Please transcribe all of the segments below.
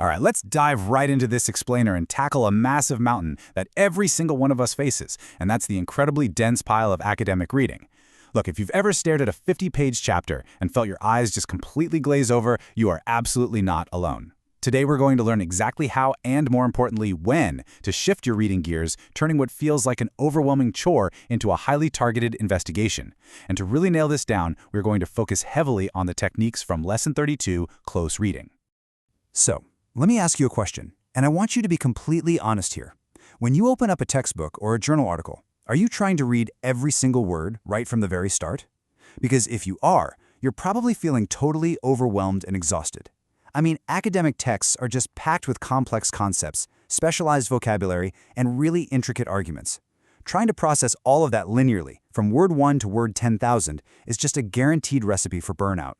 All right, let's dive right into this explainer and tackle a massive mountain that every single one of us faces, and that's the incredibly dense pile of academic reading. Look, if you've ever stared at a 50-page chapter and felt your eyes just completely glaze over, you are absolutely not alone. Today we're going to learn exactly how and, more importantly, when to shift your reading gears, turning what feels like an overwhelming chore into a highly targeted investigation. And to really nail this down, we're going to focus heavily on the techniques from Lesson 32, Close Reading. So, let me ask you a question, and I want you to be completely honest here. When you open up a textbook or a journal article, are you trying to read every single word right from the very start? Because if you are, you're probably feeling totally overwhelmed and exhausted. I mean, academic texts are just packed with complex concepts, specialized vocabulary, and really intricate arguments. Trying to process all of that linearly, from word 1 to word 10,000, is just a guaranteed recipe for burnout.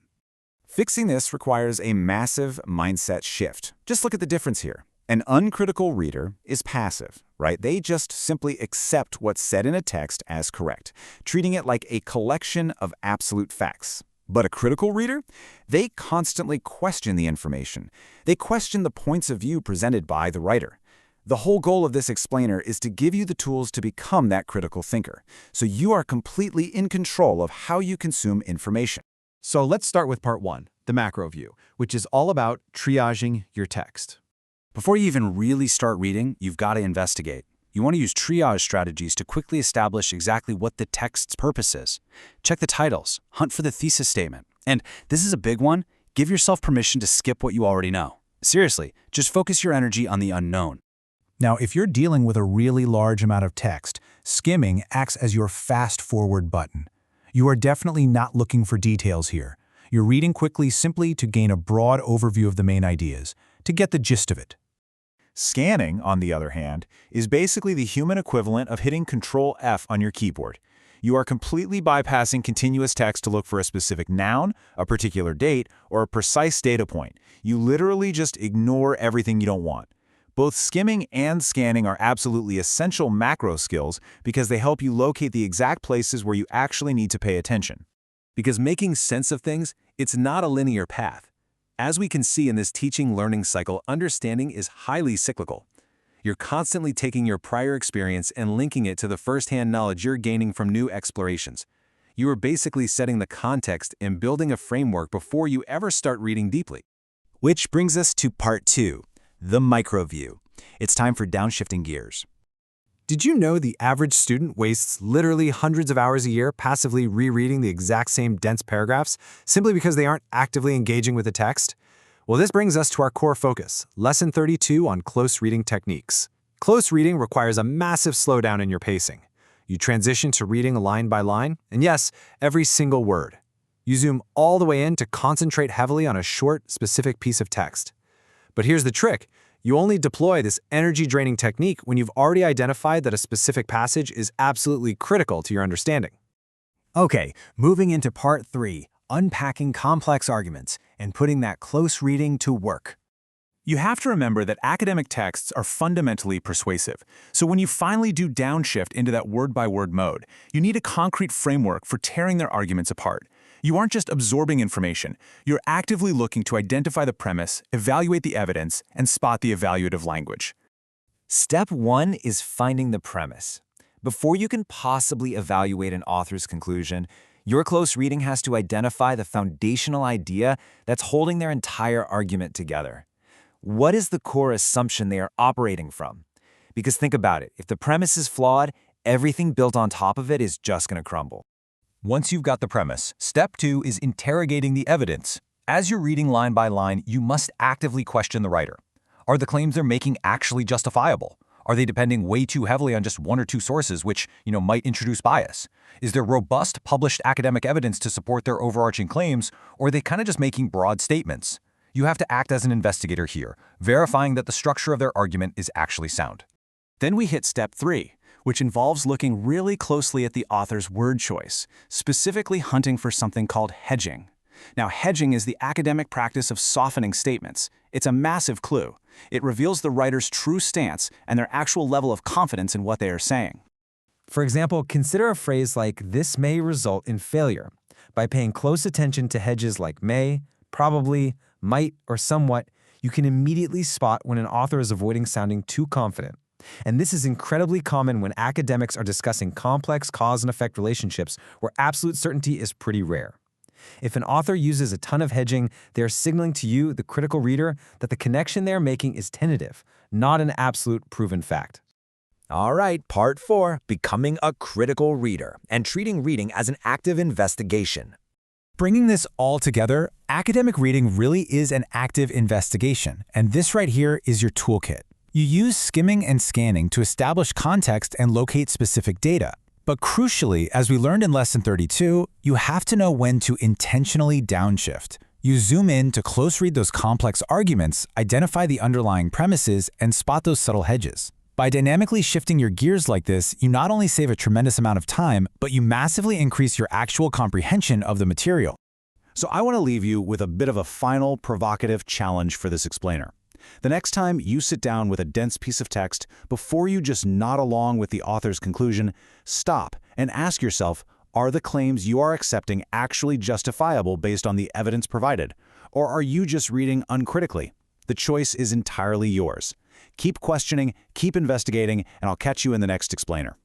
Fixing this requires a massive mindset shift. Just look at the difference here. An uncritical reader is passive, right? They just simply accept what's said in a text as correct, treating it like a collection of absolute facts. But a critical reader? They constantly question the information. They question the points of view presented by the writer. The whole goal of this explainer is to give you the tools to become that critical thinker, so you are completely in control of how you consume information. So let's start with part 1, the macro view, which is all about triaging your text. Before you even really start reading, you've got to investigate. You want to use triage strategies to quickly establish exactly what the text's purpose is. Check the titles, hunt for the thesis statement. And this is a big one, give yourself permission to skip what you already know. Seriously, just focus your energy on the unknown. Now, if you're dealing with a really large amount of text, skimming acts as your fast-forward button. You are definitely not looking for details here. You're reading quickly simply to gain a broad overview of the main ideas, to get the gist of it. Scanning, on the other hand, is basically the human equivalent of hitting Control F on your keyboard. You are completely bypassing continuous text to look for a specific noun, a particular date, or a precise data point. You literally just ignore everything you don't want. Both skimming and scanning are absolutely essential macro skills because they help you locate the exact places where you actually need to pay attention. Because making sense of things, it's not a linear path. As we can see in this teaching-learning cycle, understanding is highly cyclical. You're constantly taking your prior experience and linking it to the first-hand knowledge you're gaining from new explorations. You are basically setting the context and building a framework before you ever start reading deeply. Which brings us to part 2, the micro view. It's time for downshifting gears. Did you know the average student wastes literally hundreds of hours a year passively rereading the exact same dense paragraphs simply because they aren't actively engaging with the text? Well, this brings us to our core focus, Lesson 32 on close reading techniques. Close reading requires a massive slowdown in your pacing. You transition to reading line by line, and yes, every single word. You zoom all the way in to concentrate heavily on a short, specific piece of text. But here's the trick. You only deploy this energy-draining technique when you've already identified that a specific passage is absolutely critical to your understanding. Okay, moving into part 3, unpacking complex arguments and putting that close reading to work. You have to remember that academic texts are fundamentally persuasive. So when you finally do downshift into that word-by-word mode, you need a concrete framework for tearing their arguments apart. You aren't just absorbing information, you're actively looking to identify the premise, evaluate the evidence, and spot the evaluative language. Step 1 is finding the premise. Before you can possibly evaluate an author's conclusion, your close reading has to identify the foundational idea that's holding their entire argument together. What is the core assumption they are operating from? Because think about it, if the premise is flawed, everything built on top of it is just going to crumble. Once you've got the premise, step 2 is interrogating the evidence. As you're reading line by line, you must actively question the writer. Are the claims they're making actually justifiable? Are they depending way too heavily on just one or two sources, which, might introduce bias? Is there robust published academic evidence to support their overarching claims, or are they kind of just making broad statements? You have to act as an investigator here, verifying that the structure of their argument is actually sound. Then we hit step 3, which involves looking really closely at the author's word choice, specifically hunting for something called hedging. Now, hedging is the academic practice of softening statements. It's a massive clue. It reveals the writer's true stance and their actual level of confidence in what they are saying. For example, consider a phrase like, "This may result in failure." By paying close attention to hedges like may, probably, might, or somewhat, You can immediately spot when an author is avoiding sounding too confident. And this is incredibly common when academics are discussing complex cause and effect relationships where absolute certainty is pretty rare. If an author uses a ton of hedging, they're signaling to you, the critical reader, that the connection they're making is tentative, not an absolute proven fact. All right, part 4, becoming a critical reader and treating reading as an active investigation. Bringing this all together, academic reading really is an active investigation, and this right here is your toolkit. You use skimming and scanning to establish context and locate specific data. But crucially, as we learned in Lesson 32, you have to know when to intentionally downshift. You zoom in to close read those complex arguments, identify the underlying premises, and spot those subtle hedges. By dynamically shifting your gears like this, you not only save a tremendous amount of time, but you massively increase your actual comprehension of the material. So I want to leave you with a bit of a final provocative challenge for this explainer. The next time you sit down with a dense piece of text, before you just nod along with the author's conclusion, stop and ask yourself, are the claims you are accepting actually justifiable based on the evidence provided? Or are you just reading uncritically? The choice is entirely yours. Keep questioning, keep investigating, and I'll catch you in the next explainer.